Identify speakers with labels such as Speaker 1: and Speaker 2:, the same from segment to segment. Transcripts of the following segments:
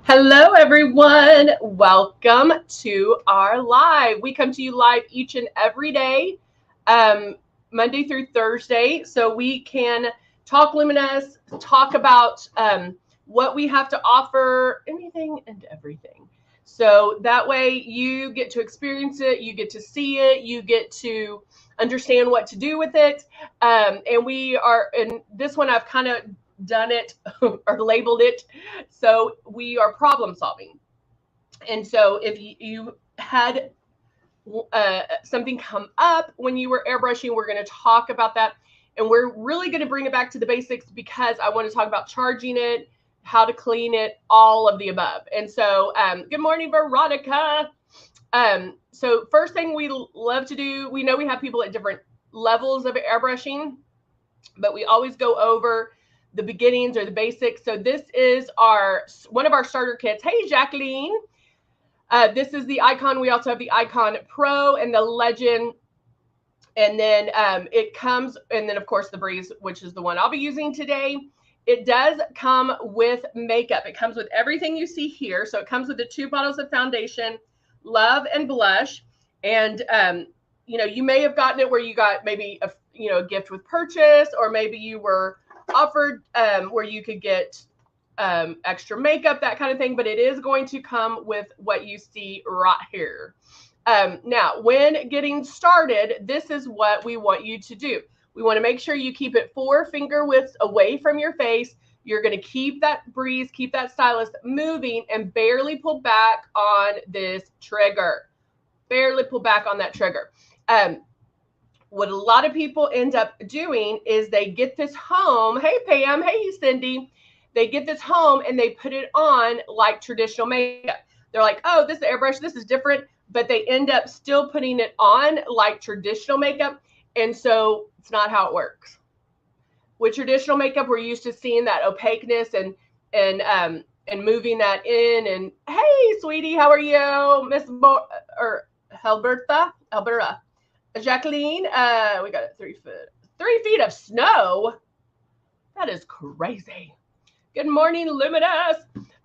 Speaker 1: Hello, everyone. Welcome to our live. We come to you live each and every day, Monday through Thursday, so we can talk Luminous, talk about what we have to offer, anything and everything. So that way you get to experience it, you get to see it, you get to understand what to do with it. And we are, in this one, I've kind of done it or labeled it. So we are problem solving. And so if you had something come up when you were airbrushing, we're going to talk about that. And we're really going to bring it back to the basics because I want to talk about charging it, how to clean it, all of the above. And so, good morning, Veronica. So first thing we love to do, we know we have people at different levels of airbrushing, but we always go over the beginnings or the basics. So this is one of our starter kits. Hey, Jacqueline. This is the Icon. We also have the Icon Pro and the Legend. And then it comes, and then of course the Breeze, which is the one I'll be using today. It does come with makeup. It comes with everything you see here. So it comes with the 2 bottles of foundation, Love and Blush. And, you may have gotten it where you got maybe a gift with purchase, or maybe you were offered where you could get extra makeup, that kind of thing. But it is going to come with what you see right here. Now, when getting started, this is what we want you to do. We want to make sure you keep it 4 finger widths away from your face. You're going to keep that breeze, keep that stylus moving, and barely pull back on this trigger. Barely pull back on that trigger. What a lot of people end up doing is they get this home. Hey, Pam. Hey, Cindy. They get this home and they put it on like traditional makeup. They're like, oh, this is airbrush. This is different. But they end up still putting it on like traditional makeup. And so it's not how it works. With traditional makeup, we're used to seeing that opaqueness and moving that in. And hey, sweetie, how are you, Miss Alberta? Jacqueline, we got it 3 foot. 3 feet of snow. That is crazy. Good morning, Luminous.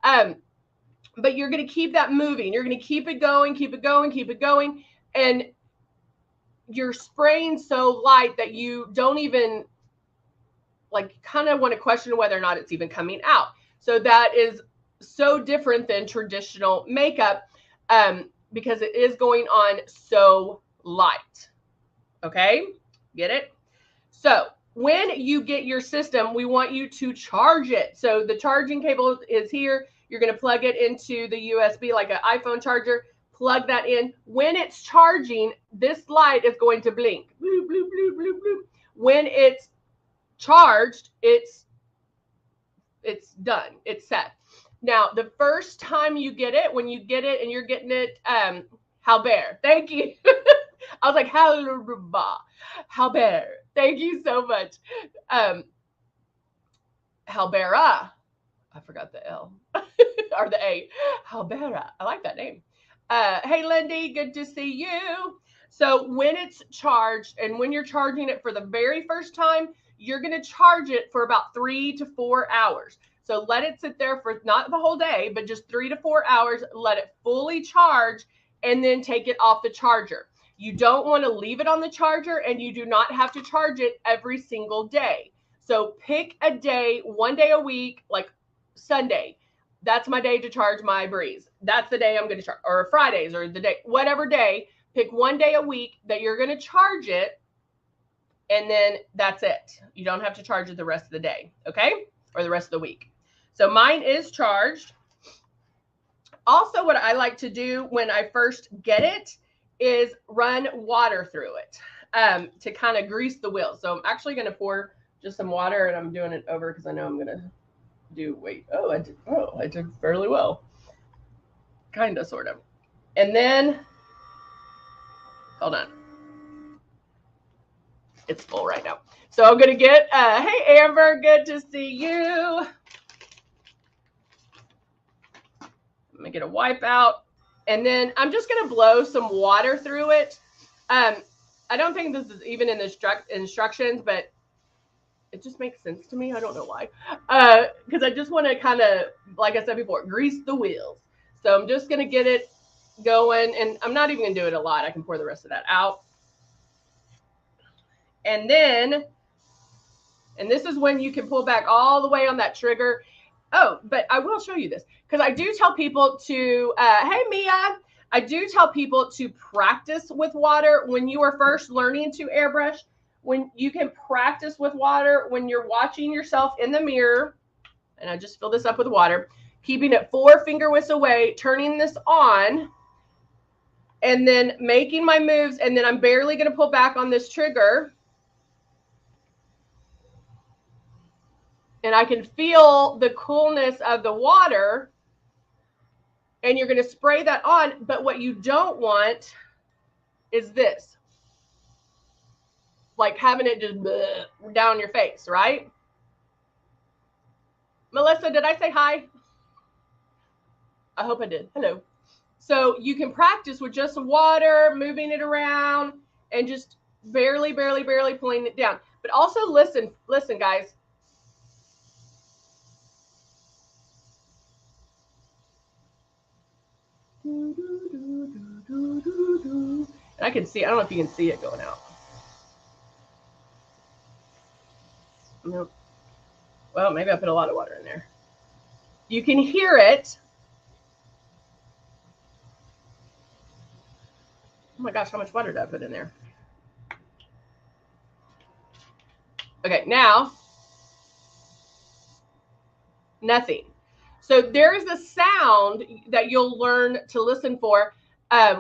Speaker 1: But you're going to keep that moving. You're going to keep it going, keep it going, keep it going. And you're spraying so light that you don't even kind of want to question whether or not it's even coming out. So that is so different than traditional makeup because it is going on so light. Okay, get it? So when you get your system, we want you to charge it. So the charging cable is here. You're going to plug it into the USB like an iPhone charger. Plug that in. When it's charging, this light is going to blink. Bloop, bloop, bloop, bloop, bloop. When it's charged, it's done. It's set. Now, the first time you get it, when you get it and you're getting it, Halbert, thank you. I was like, Halbert, thank you so much. Halbera, I forgot the L or the A. Halbera, I like that name. Hey, Lindy, good to see you. So when it's charged and when you're charging it for the very first time, you're going to charge it for about 3 to 4 hours. So let it sit there for not the whole day, but just 3 to 4 hours. Let it fully charge and then take it off the charger. You don't want to leave it on the charger, and you do not have to charge it every single day. So pick a day, 1 day a week, like Sunday. That's my day to charge my Breeze. That's the day I'm going to charge, or Fridays, or the day, whatever day. Pick 1 day a week that you're going to charge it, and then that's it. You don't have to charge it the rest of the day, okay? Or the rest of the week. So mine is charged. Also, what I like to do when I first get it is run water through it to kind of grease the wheels. So I'm actually going to pour just some water, and I'm doing it over because I know I'm going to I did fairly well. Kind of, sort of. And then, hold on. It's full right now. So I'm going to get, hey, Amber, good to see you. I'm going to get a wipe out. And then I'm just going to blow some water through it. I don't think this is even in the instructions, but It just makes sense to me. I don't know why. Because I just want to kind of, like I said before, grease the wheels. So I'm just going to get it going. And I'm not even going to do it a lot. I can pour the rest of that out. And then, and this is when you can pull back all the way on that trigger. Oh, but I will show you this because I do tell people to, hey, Mia, I do tell people to practice with water when you are first learning to airbrush. When you can practice with water when you're watching yourself in the mirror, and I just fill this up with water, keeping it 4 finger widths away, turning this on, and then making my moves, and then I'm barely going to pull back on this trigger. And I can feel the coolness of the water, and you're going to spray that on. But what you don't want is this, like having it just down your face, right? Melissa, did I say hi? I hope I did. Hello. So you can practice with just water, moving it around, and just barely pulling it down. But also listen, guys. And I can see, I don't know if you can see it going out. Nope. Well, maybe I put a lot of water in there. You can hear it. Oh my gosh, how much water did I put in there? Okay, now, nothing. So there is a sound that you'll learn to listen for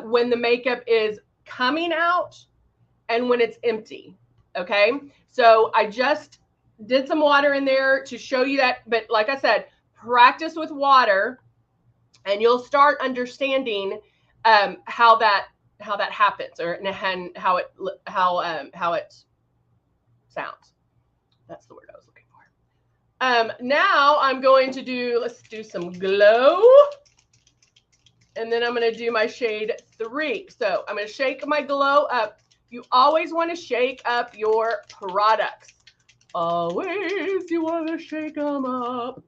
Speaker 1: when the makeup is coming out and when it's empty, okay? So I just did some water in there to show you that, but like I said, practice with water and you'll start understanding how that happens, or and how it sounds. That's the word I was looking for. Now I'm going to do, let's do some glow. And then I'm going to do my shade 3. So I'm going to shake my glow up. You always want to shake up your products. Always you want to shake them up.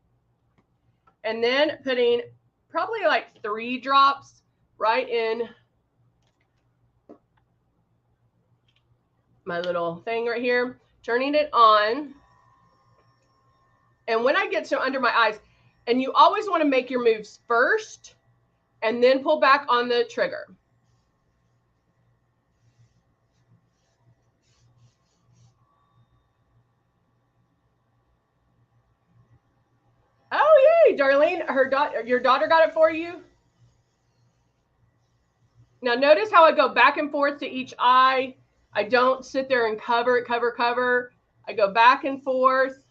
Speaker 1: And then putting probably like 3 drops right in my little thing right here. Turning it on. And when I get to under my eyes, and you always want to make your moves first and then pull back on the trigger. Oh, yay, Darlene, your daughter got it for you? Now notice how I go back and forth to each eye. I don't sit there and cover it, cover. I go back and forth.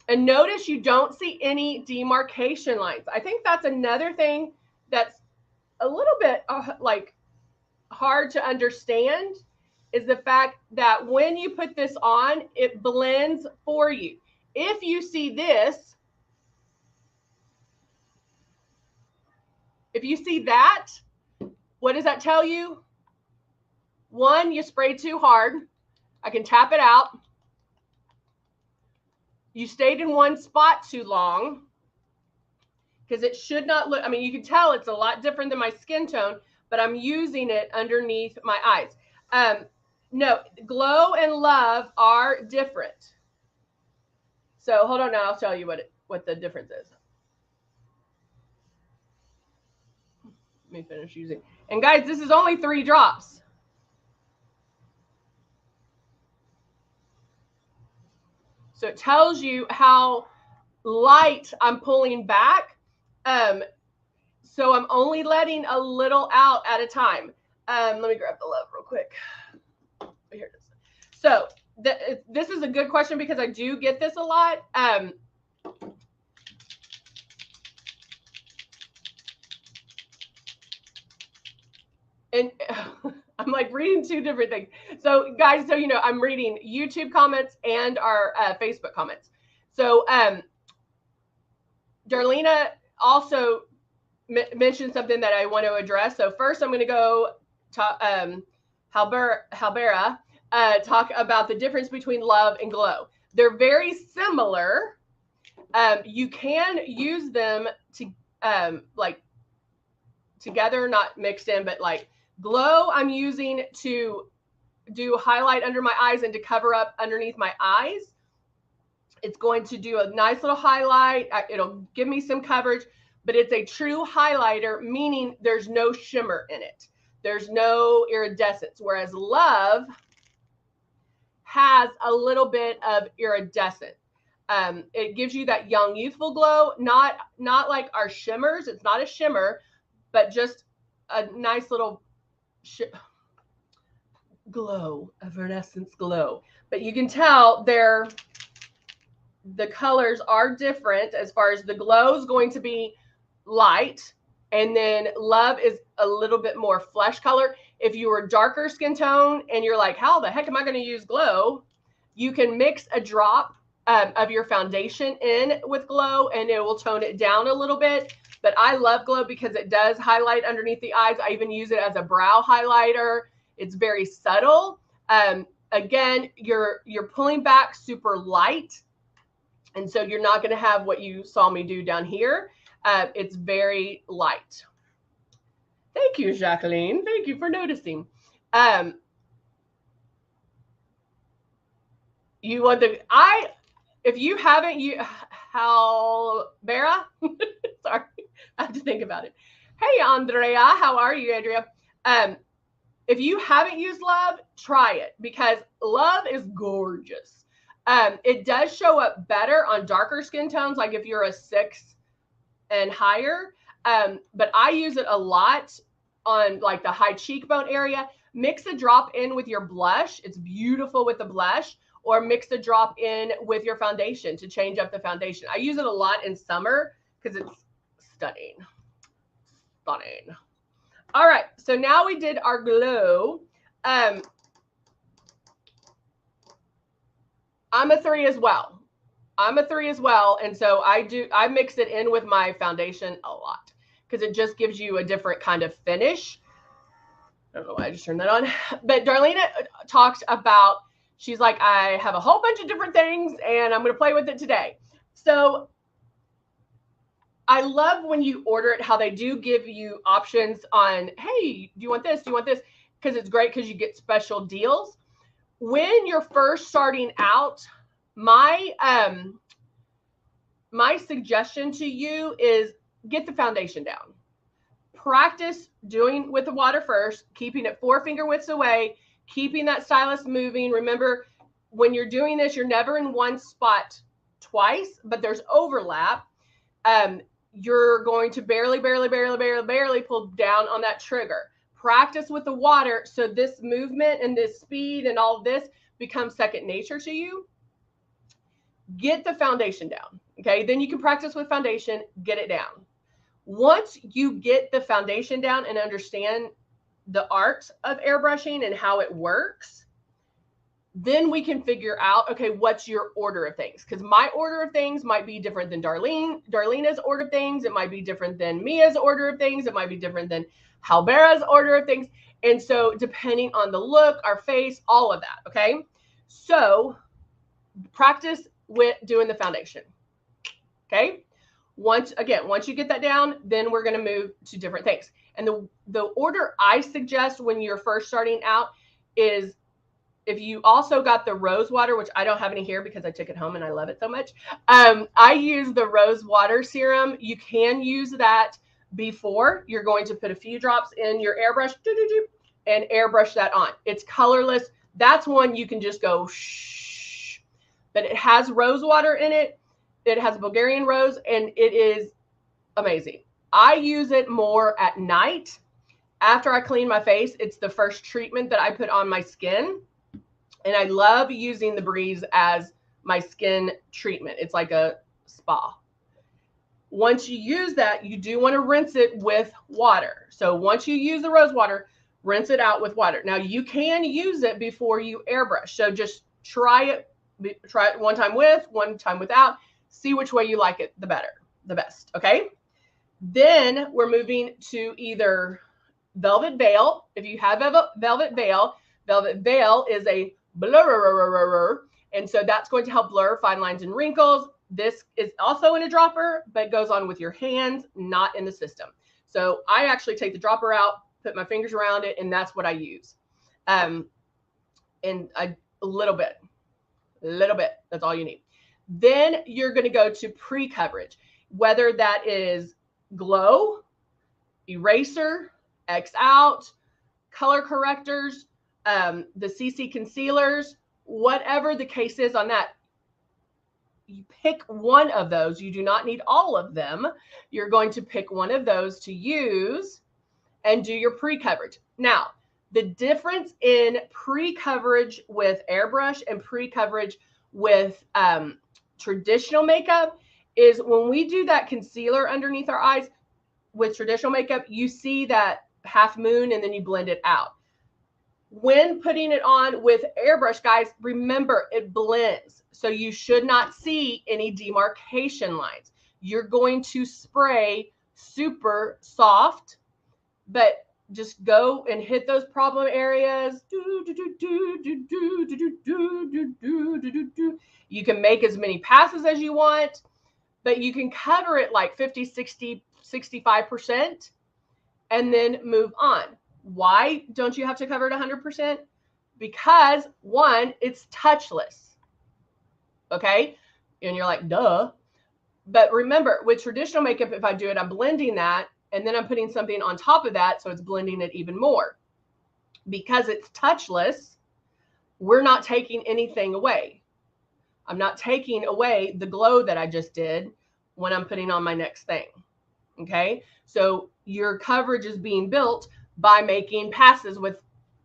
Speaker 1: And notice you don't see any demarcation lines. I think that's another thing that's a little bit like hard to understand, is the fact that when you put this on, it blends for you. If you see this, if you see that, what does that tell you? 1, you sprayed too hard. I can tap it out. You stayed in one spot too long, because it should not look, I mean, you can tell it's a lot different than my skin tone, but I'm using it underneath my eyes. No, glow and love are different. So hold on now, I'll tell you what the difference is. Let me finish using. And guys, this is only 3 drops. So it tells you how light I'm pulling back. So I'm only letting a little out at a time. Let me grab the love real quick. Here it is. So this is a good question because I do get this a lot. And I'm like reading 2 different things. So guys, so you know, I'm reading YouTube comments and our Facebook comments. So Darlena also mentioned something that I want to address. So first I'm going to go to Halbera. talk about the difference between Love and Glow. They're very similar. You can use them to like together, not mixed in, but like Glow I'm using to do highlight under my eyes and to cover up underneath my eyes. It's going to do a nice little highlight. It'll give me some coverage, but it's a true highlighter, meaning there's no shimmer in it. There's no iridescence, whereas Love has a little bit of iridescent. It gives you that young, youthful glow, not like our shimmers. It's not a shimmer, but just a nice little glow, evanescence glow. But you can tell the colors are different. As far as the glow is going to be light, and then Love is a little bit more flesh color. If you were darker skin tone and you're like, how the heck am I going to use Glow? You can mix a drop of your foundation in with Glow and it will tone it down a little bit. But I love Glow because it does highlight underneath the eyes. I even use it as a brow highlighter. It's very subtle. Again, you're pulling back super light. And so you're not going to have what you saw me do down here. It's very light. Thank you, Jacqueline. Thank you for noticing. You want if you haven't, Halbera? Sorry, I have to think about it. Hey, Andrea, how are you, Andrea? If you haven't used Love, try it because Love is gorgeous. It does show up better on darker skin tones, like if you're a 6 and higher. But I use it a lot on like the high cheekbone area. Mix a drop in with your blush. It's beautiful with the blush, or mix a drop in with your foundation to change up the foundation. I use it a lot in summer because it's stunning. Stunning. All right, so now we did our Glow. I'm a 3 as well. And so I mix it in with my foundation a lot because it just gives you a different kind of finish. I don't know why I just turned that on. But Darlene talks about, she's like, I have a whole bunch of different things and I'm going to play with it today. So I love when you order it, how they do give you options on, hey, do you want this? Do you want this? Because it's great because you get special deals. When you're first starting out, my suggestion to you is get the foundation down. Practice doing with the water first, keeping it 4 finger widths away, keeping that stylus moving. Remember, when you're doing this, you're never in one spot twice, but there's overlap. You're going to barely pull down on that trigger. Practice with the water so this movement and this speed and all this becomes second nature to you. Get the foundation down, okay? Then you can practice with foundation, get it down. Once you get the foundation down and understand the art of airbrushing and how it works, then we can figure out, okay, what's your order of things? Because my order of things might be different than Darlena's order of things. It might be different than Mia's order of things. It might be different than Halbera's order of things. And so depending on the look, our face, all of that, okay? So practice with doing the foundation, okay? Once you get that down, then we're going to move to different things. And the order I suggest when you're first starting out is, if you also got the rose water, which I don't have any here because I took it home and I love it so much. I use the rose water serum. You can use that before you're going to put a few drops in your airbrush and airbrush that on. It's colorless. That's one you can just go shh. But it has rose water in it. It has Bulgarian rose and it is amazing. I use it more at night after I clean my face. It's the first treatment that I put on my skin. And I love using the Breeze as my skin treatment. It's like a spa. Once you use that, you do want to rinse it with water. So once you use the rose water, rinse it out with water. Now you can use it before you airbrush. So just try it one time with, one time without. See which way you like it the best. Okay. Then we're moving to either Velvet Veil. If you have Velvet Veil is a blur. And so that's going to help blur fine lines and wrinkles. This is also in a dropper, but goes on with your hands, not in the system. So I actually take the dropper out, put my fingers around it, and that's what I use. And a little bit, that's all you need. Then you're going to go to pre-coverage, whether that is glow, eraser, X out, color correctors, the CC concealers, whatever the case is on that. You pick one of those. You do not need all of them. You're going to pick one of those to use and do your pre-coverage. Now, the difference in pre-coverage with airbrush and pre-coverage with traditional makeup is when we do that concealer underneath our eyes with traditional makeup, you see that half moon and then you blend it out. When putting it on with airbrush, guys, remember it blends. So you should not see any demarcation lines. You're going to spray super soft, but just go and hit those problem areas. You can make as many passes as you want, but you can cover it like 50, 60, 65% and then move on. Why don't you have to cover it 100%? Because one, it's touchless. Okay. And you're like, duh. But remember, with traditional makeup, if I do it, I'm blending that and then I'm putting something on top of that. So it's blending it even more. Because it's touchless, we're not taking anything away. I'm not taking away the glow that I just did when I'm putting on my next thing. Okay. So your coverage is being built by making passes with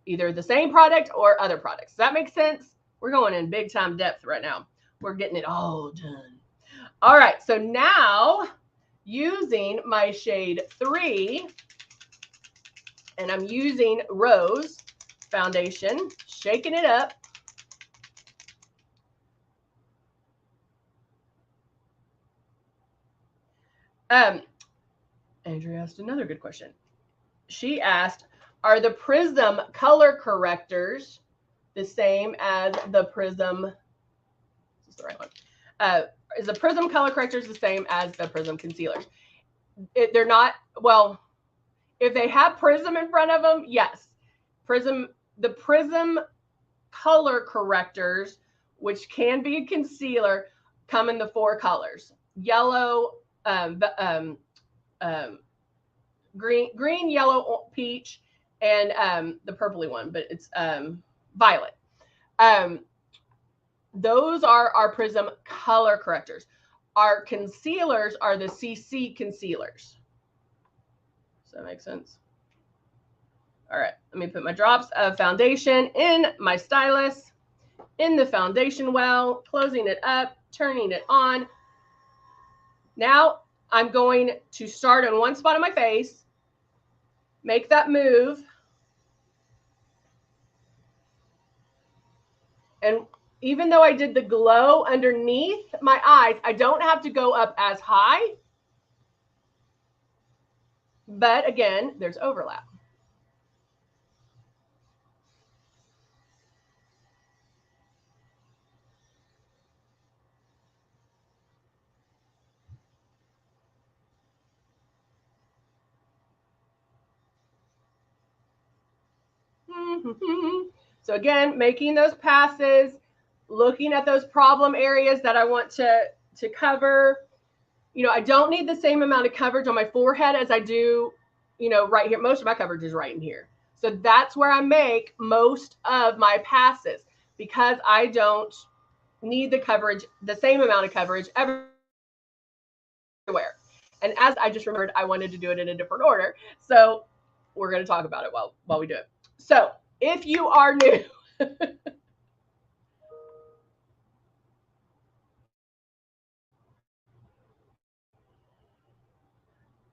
Speaker 1: either the same product or other products. Does that make sense? We're going in big time depth right now. We're getting it all done. All right. So now using my shade 3, and I'm using Rose foundation, shaking it up. Andrea asked another good question. She asked, are the Prism color correctors the same as the Prism? This is the right one. Is the Prism color correctors the same as the Prism concealers? They're not. Well, if they have Prism in front of them, yes. The Prism color correctors, which can be a concealer, come in the 4 colors: yellow, green, yellow, peach, and the purpley one, but it's violet. Those are our Prism color correctors. Our concealers are the CC concealers. Does that make sense? All right, let me put my drops of foundation in my stylus, in the foundation well, closing it up, turning it on. Now I'm going to start on one spot on my face, make that move, and even though I did the glow underneath my eyes, I don't have to go up as high. But again, there's overlap. So again, making those passes, looking at those problem areas that I want to cover. You know, I don't need the same amount of coverage on my forehead as I do, you know, right here. Most of my coverage is right in here. So that's where I make most of my passes because I don't need the coverage, the same amount of coverage everywhere. And as I just remembered, I wanted to do it in a different order. So we're going to talk about it while we do it. So if you are new,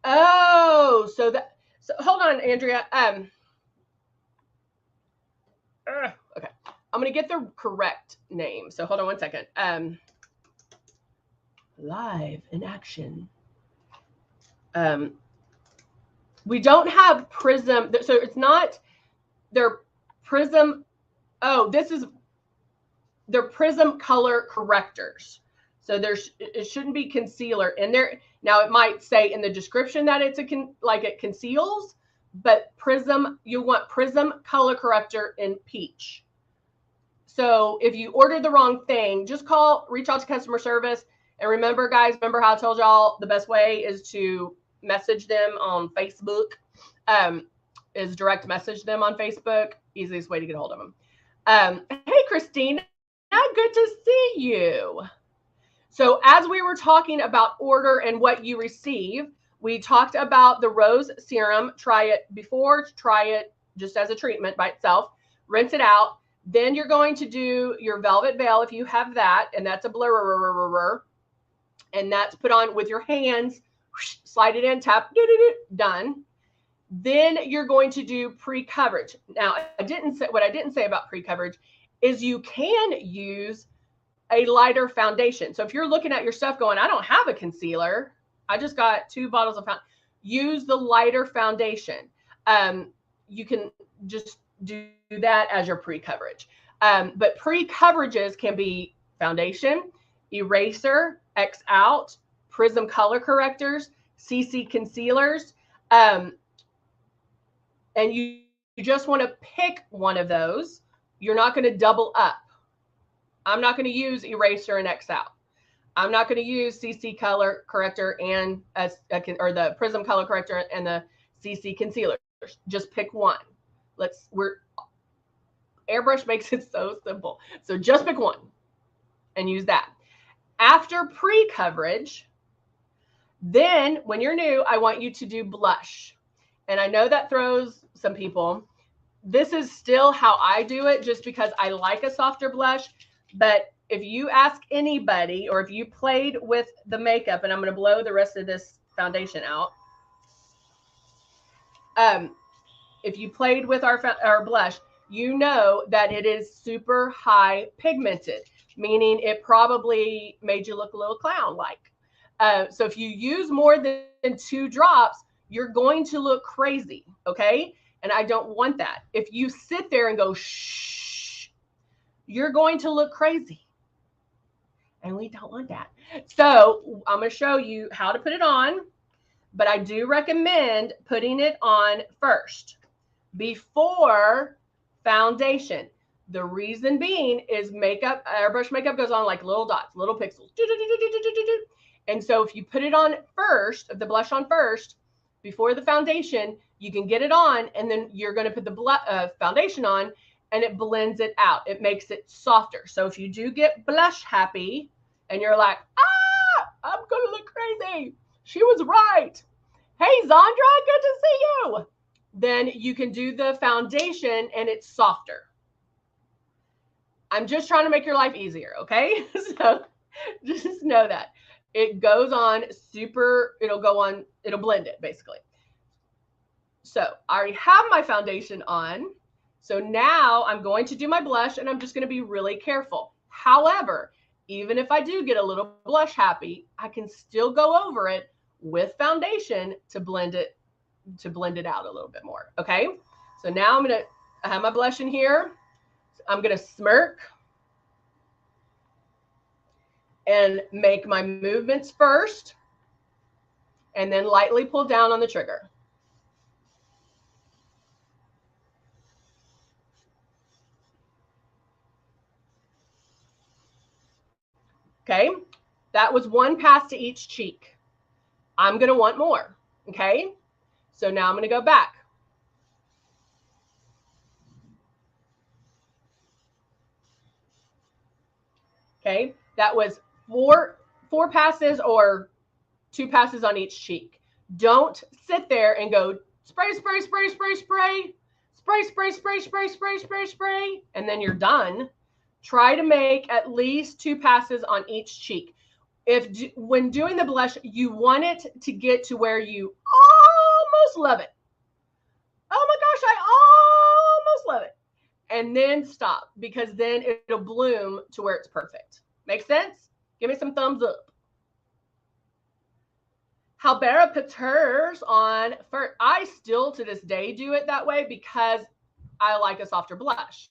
Speaker 1: oh, so hold on, Andrea. Okay, I'm gonna get the correct name. So hold on one second. Live in action. We don't have Prism, so it's not. They're Prism. Oh, this is they're prism color correctors. So it shouldn't be concealer in there. Now it might say in the description that it's like it conceals, but you want prism color corrector in peach. So if you ordered the wrong thing, just reach out to customer service. And remember, guys, remember how I told y'all the best way is to message them on Facebook, is direct message them on Facebook. Easiest way to get a hold of them. Hey, Christina, good to see you. So as we were talking about order and what you receive, we talked about the rose serum. Try it before, try it just as a treatment by itself, rinse it out. Then you're going to do your velvet veil if you have that, and that's a blur, and that's put on with your hands, slide it in, tap, done. Then you're going to do pre-coverage. Now, what I didn't say about pre-coverage is you can use a lighter foundation. So if you're looking at your stuff going, I don't have a concealer, I just got 2 bottles of foundation, use the lighter foundation. You can just do that as your pre-coverage. But pre-coverages can be foundation, eraser, X out, prism color correctors, CC concealers. And you just want to pick one of those. You're not going to double up. I'm not going to use eraser and X out. I'm not going to use CC color corrector and or the prism color corrector and the CC concealers. Just pick one. Airbrush makes it so simple. So just pick one and use that. After pre-coverage, then when you're new, I want you to do blush. And I know that throws some people. This is still how I do it just because I like a softer blush. But if you ask anybody, or if you played with the makeup, and I'm going to blow the rest of this foundation out. If you played with our blush, you know that it is super high pigmented, meaning it probably made you look a little clown-like. So if you use more than 2 drops, you're going to look crazy, okay? And I don't want that. If you sit there and go, shh, you're going to look crazy. And we don't want that. So I'm going to show you how to put it on, but I do recommend putting it on first before foundation. The reason being is airbrush makeup goes on like little dots, little pixels. And so if you put it on first, the blush on first, before the foundation, you can get it on, and then you're going to put the foundation on, and it blends it out. It makes it softer. So if you do get blush happy, and you're like, I'm going to look crazy, she was right. Hey, Zandra, good to see you. Then you can do the foundation, and it's softer. I'm just trying to make your life easier, okay? So just know that. It goes on it'll blend it basically. So I already have my foundation on. So now I'm going to do my blush, and I'm just going to be really careful. However, even if I do get a little blush happy, I can still go over it with foundation to blend it out a little bit more. Okay. So now I have my blush in here. I'm going to smirk and make my movements first, and then lightly pull down on the trigger. Okay, that was 1 pass to each cheek. I'm going to want more. Okay, so now I'm going to go back. Okay, that was four passes or 2 passes on each cheek. Don't sit there and go spray, spray, spray, spray, spray, spray, spray, spray, spray, spray, spray, spray, and then you're done. Try to make at least 2 passes on each cheek. When doing the blush, you want it to get to where you almost love it. Oh my gosh, I almost love it. And then stop, because then it'll bloom to where it's perfect. Make sense? Give me some thumbs up. Halbera puts hers on first. I still to this day do it that way because I like a softer blush.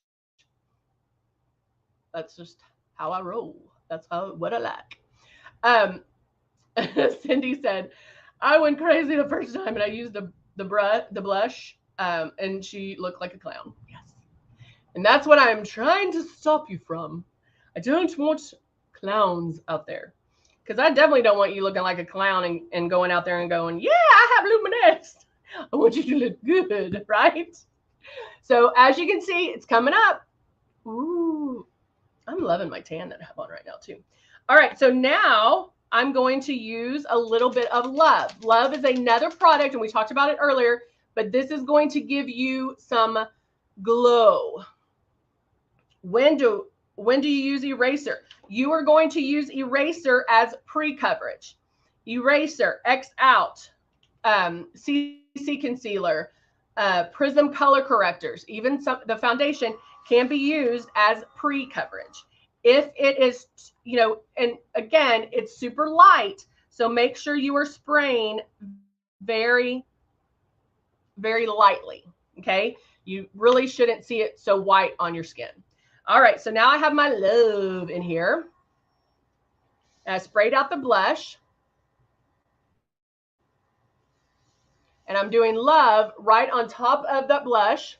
Speaker 1: That's just how I roll. That's what I like. Cindy said, I went crazy the first time and I used the blush, and she looked like a clown. Yes. And that's what I'm trying to stop you from. I don't want clowns out there. Because I definitely don't want you looking like a clown and going out there and going, yeah, I have LUMINESS. I want you to look good, right? So as you can see, it's coming up. Ooh, I'm loving my tan that I have on right now too. All right, so now I'm going to use a little bit of Love. Love is another product, and we talked about it earlier, but this is going to give you some glow. When do you use eraser? You are going to use eraser as pre-coverage. Eraser, X out, CC concealer, Prism color correctors, even the foundation can be used as pre-coverage. If it is, you know, and again, it's super light, so make sure you are spraying very, very lightly, okay? You really shouldn't see it so white on your skin. All right, so now I have my Love in here. I sprayed out the blush. And I'm doing Love right on top of that blush.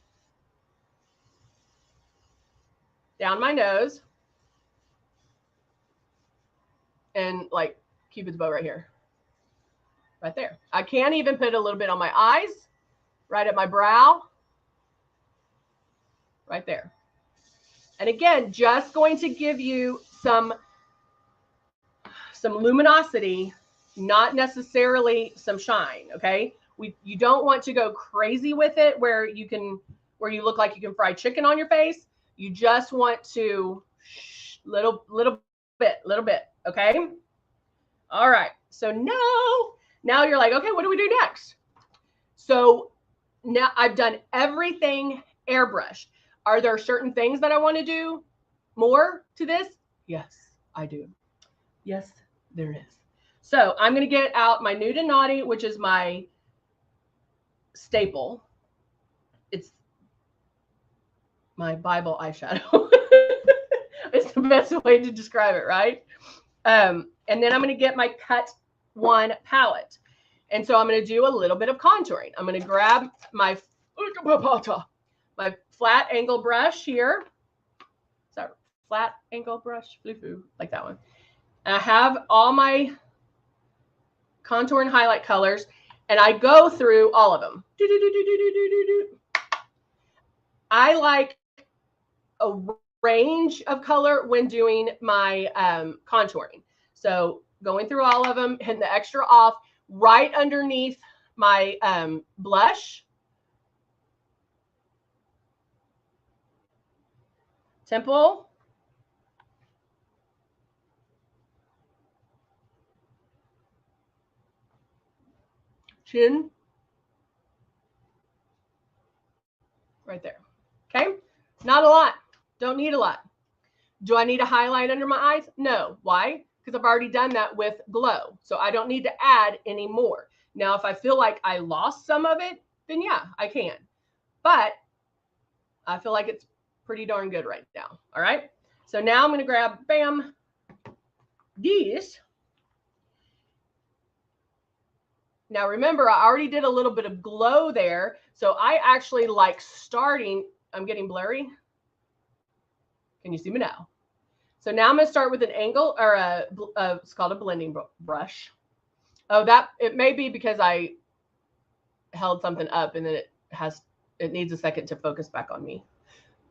Speaker 1: Down my nose. And like Cupid's bow right here. Right there. I can even put a little bit on my eyes. Right at my brow. Right there. And again, just going to give you some luminosity, not necessarily some shine, okay? You don't want to go crazy with it where you look like you can fry chicken on your face. You just want to little bit, okay? All right. So now you're like, okay, what do we do next? So now I've done everything airbrushed. Are there certain things that I want to do more to this? Yes, I do. Yes, there is. So I'm going to get out my Nude and Naughty, which is my staple. It's my Bible eyeshadow. It's the best way to describe it, right? And then I'm going to get my Cut One palette. And so I'm going to do a little bit of contouring. I'm going to grab my flat angle brush here. Is that flat angle brush? Foo-foo, like that one. And I have all my contour and highlight colors, and I go through all of them. I like a range of color when doing my contouring. So going through all of them, hitting the extra off right underneath my blush, temple, chin, right there. Okay, not a lot. Don't need a lot. Do I need a highlight under my eyes? No. Why? Because I've already done that with Glow. So I don't need to add any more. Now, if I feel like I lost some of it, then yeah, I can. But I feel like it's pretty darn good right now. All right. So now I'm going to grab, bam, these. Now, remember, I already did a little bit of glow there. So I actually like starting. I'm getting blurry. Can you see me now? So now I'm going to start with an angle or it's called a blending brush. Oh, it may be because I held something up and then it needs a second to focus back on me.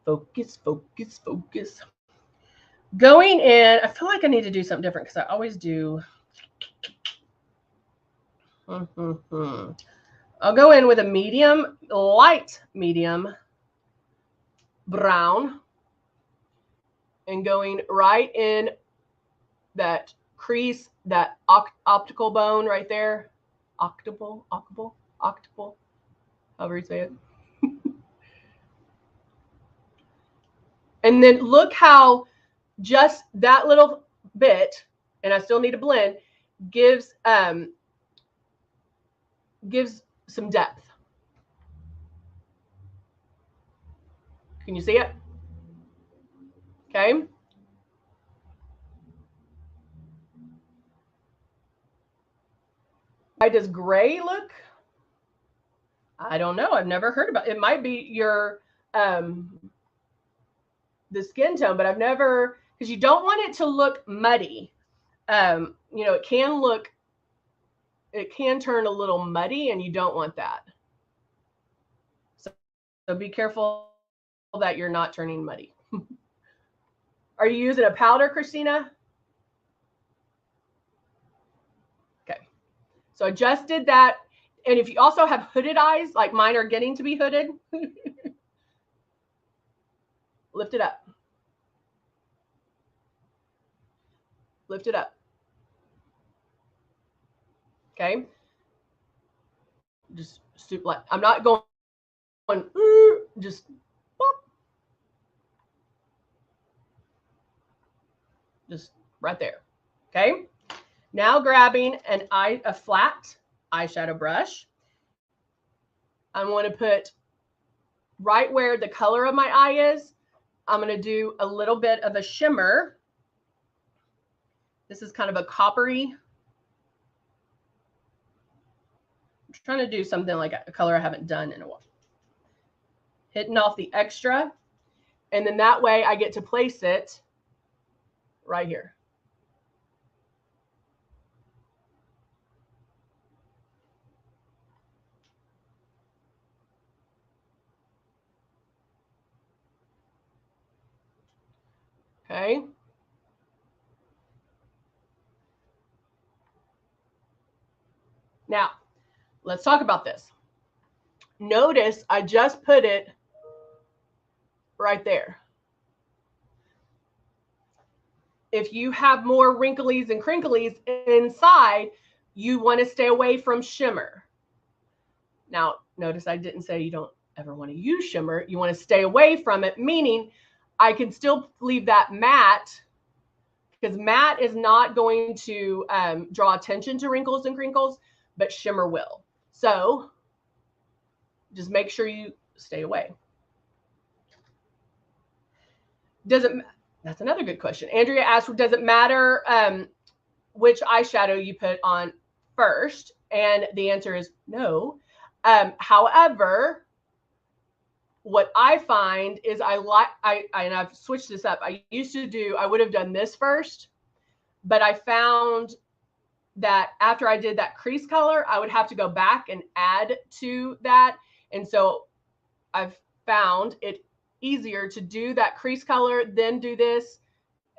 Speaker 1: Focus, focus, focus. Going in, I feel like I need to do something different because I always do. I'll go in with a medium, light medium brown and going right in that crease, that optical bone right there. Octuple, however you say it. And then look how just that little bit, and I still need to blend, gives some depth. Can you see it? Okay. does gray look? I don't know. I've never heard about it. It might be your the skin tone, but I've never, because you don't want it to look muddy. You know, it can turn a little muddy, and you don't want that. So be careful that you're not turning muddy. Are you using a powder, Christina? Okay. So I just did that. And if you also have hooded eyes, like mine are getting to be hooded, lift it up. Lift it up. Okay. Just super light. I'm not going, just pop. Just right there. Okay. Now grabbing a flat eyeshadow brush. I want to put right where the color of my eye is. I'm going to do a little bit of a shimmer. This is kind of a coppery. I'm trying to do something like a color I haven't done in a while. Hitting off the extra. And then that way I get to place it right here. Okay. Now, let's talk about this. Notice I just put it right there. If you have more wrinklies and crinklies inside, you want to stay away from shimmer. Now, notice I didn't say you don't ever want to use shimmer. You want to stay away from it, meaning I can still leave that matte, because matte is not going to draw attention to wrinkles and crinkles, but shimmer will. So just make sure you stay away. That's another good question. Andrea asked, does it matter which eyeshadow you put on first? And the answer is no. However, what I find is and I've switched this up. I would have done this first, but I found that after I did that crease color, I would have to go back and add to that. And so I've found it easier to do that crease color, then do this,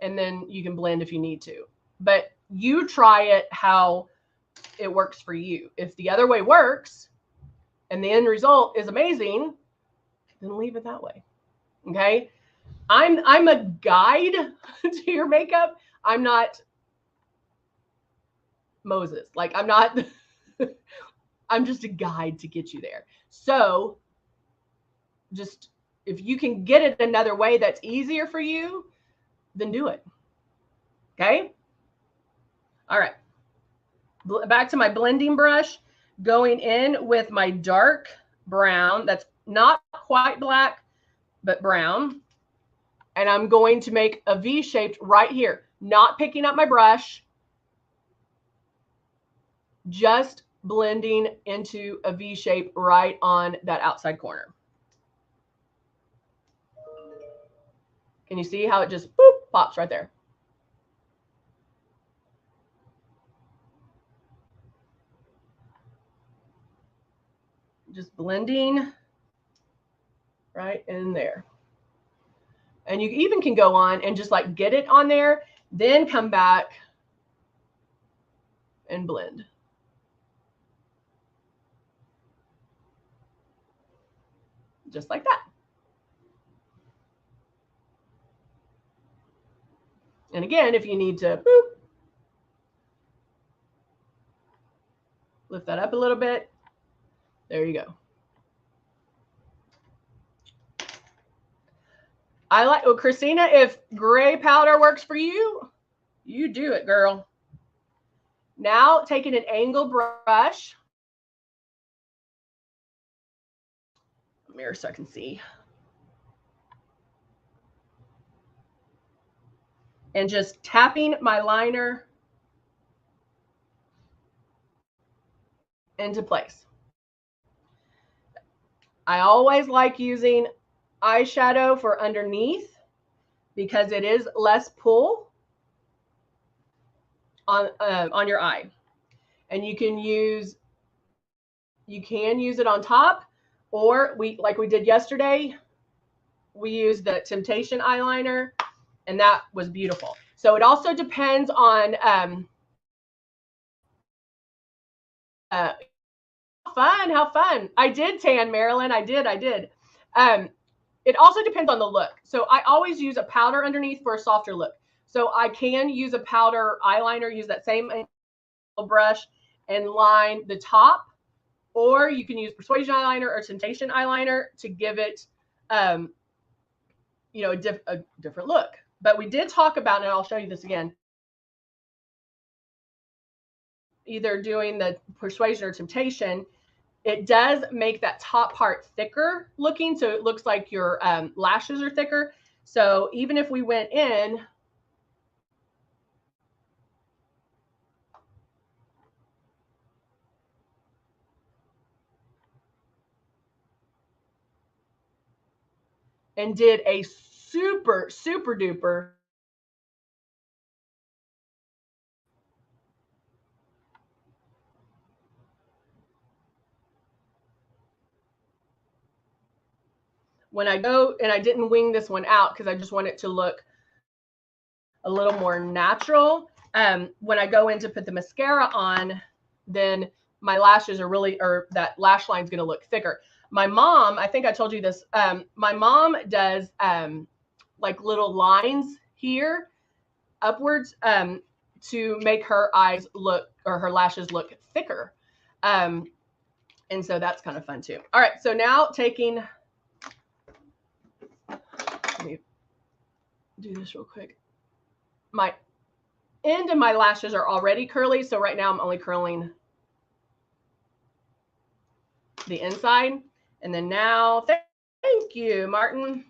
Speaker 1: and then you can blend if you need to. But you try it how it works for you. If the other way works and the end result is amazing, then leave it that way. Okay. I'm a guide to your makeup. I'm not Moses. Like, I'm not, I'm just a guide to get you there. So just, if you can get it another way that's easier for you, then do it. Okay. All right. Back to my blending brush, going in with my dark brown. That's not quite black, but brown. And I'm going to make a V shaped right here, not picking up my brush, just blending into a V shape right on that outside corner. Can you see how it just boop, pops right there? Just blending right in there. And you even can go on and just like get it on there, then come back and blend. Just like that. And again, if you need to boop, lift that up a little bit, there you go. I like, well, Christina, if gray powder works for you, you do it, girl. Now taking an angled brush, mirror so I can see, and just tapping my liner into place. I always like using eyeshadow for underneath because it is less pull on your eye. And you can use it on top, or like we did yesterday, we used the Temptation eyeliner, and that was beautiful. So it also depends on how fun. I did tan, Marilyn. I did. It also depends on the look. So I always use a powder underneath for a softer look. So I can use a powder eyeliner, use that same brush and line the top, or you can use Persuasion eyeliner or Temptation eyeliner to give it, you know, a different look. But we did talk about, and I'll show you this again, either doing the Persuasion or Temptation. It does make that top part thicker looking, so it looks like your lashes are thicker. So even if we went in and did a super duper when I go, and I didn't wing this one out because I just want it to look a little more natural. When I go in to put the mascara on, then my lashes are really, or that lash line is going to look thicker. My mom, I think I told you this, my mom does like little lines here upwards to make her eyes look, or her lashes look thicker. And so that's kind of fun too. All right, so now taking, let me do this real quick. My end of my lashes are already curly, so right now I'm only curling the inside. And then now, thank you, Martin.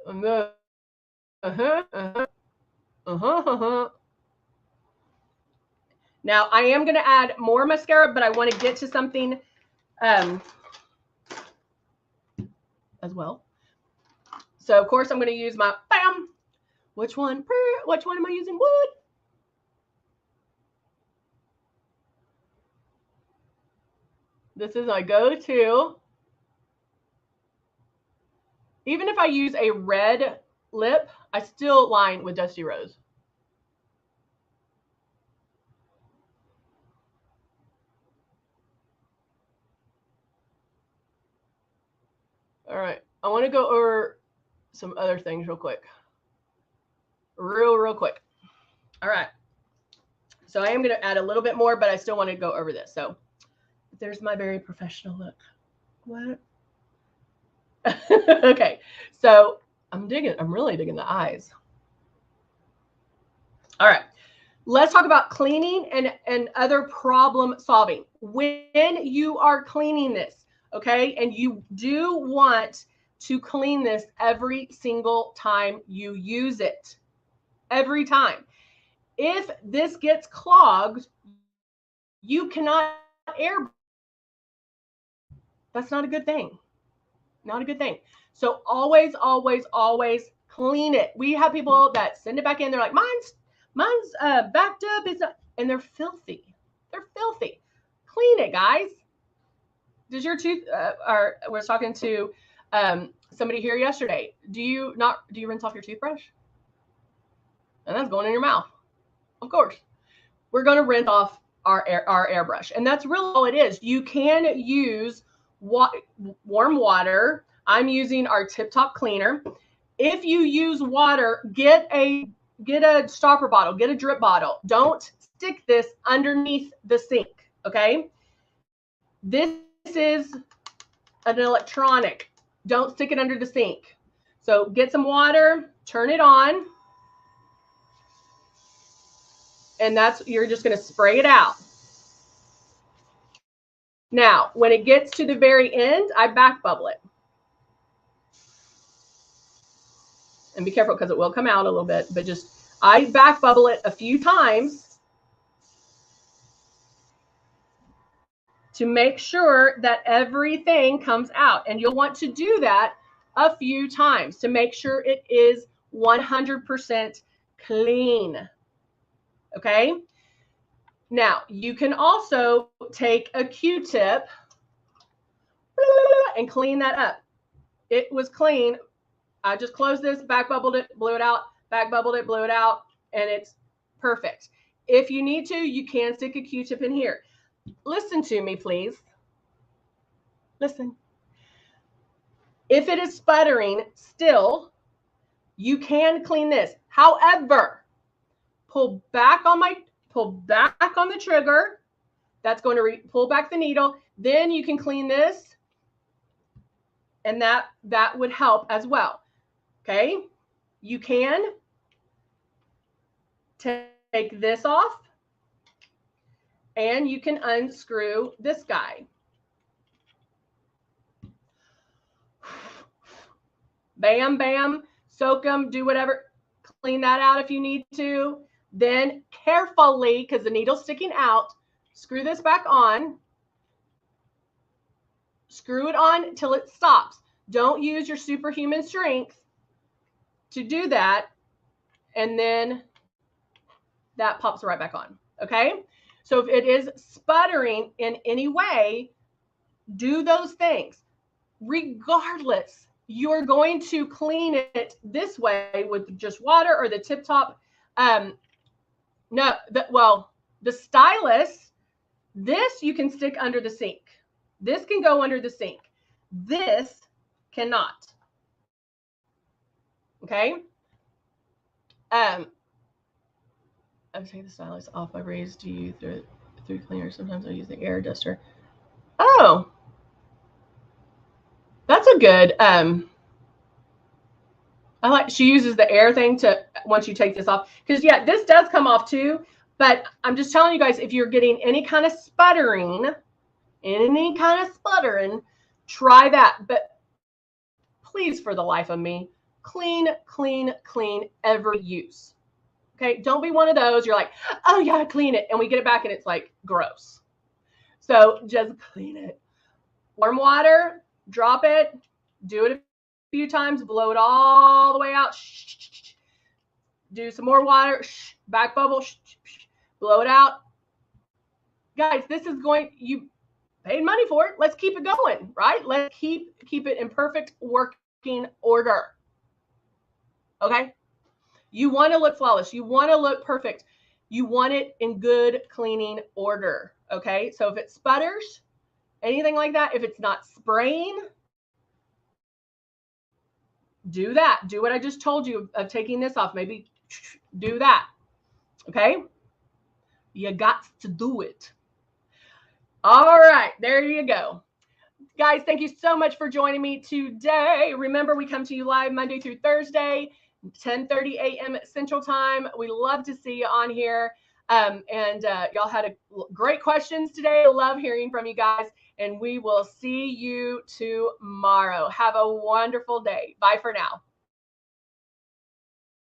Speaker 1: Now I am going to add more mascara, but I want to get to something as well. So of course I'm going to use my bam. Which one am I using? Wood. This is my go-to. Even if I use a red lip, I still line with Dusty Rose. All right, I want to go over some other things real quick. Real quick. All right. So I am going to add a little bit more, but I still want to go over this. So there's my very professional look. What? Okay. So I'm really digging the eyes. All right. Let's talk about cleaning and other problem solving. When you are cleaning this, okay, and you do want to clean this every single time you use it, every time. If this gets clogged, you cannot airbrush. That's not a good thing. Not a good thing. So always clean it. We have people that send it back in. They're like, mine's backed up. It's not, and they're filthy. They're filthy. Clean it, guys. Does your tooth? I was talking to somebody here yesterday. Do you rinse off your toothbrush? And that's going in your mouth. Of course. We're going to rinse off our airbrush, and that's really all it is. You can use warm water. I'm using our Tip Top cleaner. If you use water, get a stopper bottle, get a drip bottle. Don't stick this underneath the sink, okay? This is an electronic. Don't stick it under the sink. So get some water, turn it on, and you're just going to spray it out. Now, when it gets to the very end, I back bubble it. And be careful because it will come out a little bit, but just I back bubble it a few times to make sure that everything comes out. And you'll want to do that a few times to make sure it is 100% clean. Okay? Now, you can also take a Q-tip and clean that up. It was clean. I just closed this, back bubbled it, blew it out, back bubbled it, blew it out, and it's perfect. If you need to, you can stick a Q-tip in here. Listen to me, please. Listen. If it is sputtering still, you can clean this. However, pull back on the trigger. That's going to pull back the needle. Then you can clean this, and that would help as well. Okay, you can take this off, and you can unscrew this guy. Bam, bam, soak them, do whatever. Clean that out if you need to. Then carefully, because the needle's sticking out, screw this back on. Screw it on till it stops. Don't use your superhuman strength to do that. And then that pops right back on. Okay? So if it is sputtering in any way, do those things. Regardless, you're going to clean it this way with just water or the tip top. The stylus, this you can stick under the sink. This can go under the sink. This cannot. Okay? I take the stylus off. I raise to you through cleaner. Sometimes I use the air duster. Oh, that's a good. She uses the air thing to once you take this off, because yeah, this does come off too. But I'm just telling you guys, if you're getting any kind of sputtering, try that. But please, for the life of me, clean, clean, clean every use. Okay, don't be one of those. You're like, oh yeah, clean it, and we get it back and it's like gross. So just clean it. Warm water, drop it, do it a few times, blow it all the way out. Do some more water, back bubble, blow it out. Guys, this is you paid money for it. Let's keep it going, right? Let's keep it in perfect working order. Okay? You want to look flawless. You want to look perfect. You want it in good cleaning order. Okay? So if it sputters, anything like that, if it's not spraying, do that. Do what I just told you of taking this off. Maybe do that. Okay? You got to do it. All right. There you go. Guys, thank you so much for joining me today. Remember, we come to you live Monday through Thursday, 10:30 a.m. Central Time. We love to see you on here. Y'all had great questions today. I love hearing from you guys. And we will see you tomorrow. Have a wonderful day. Bye for now.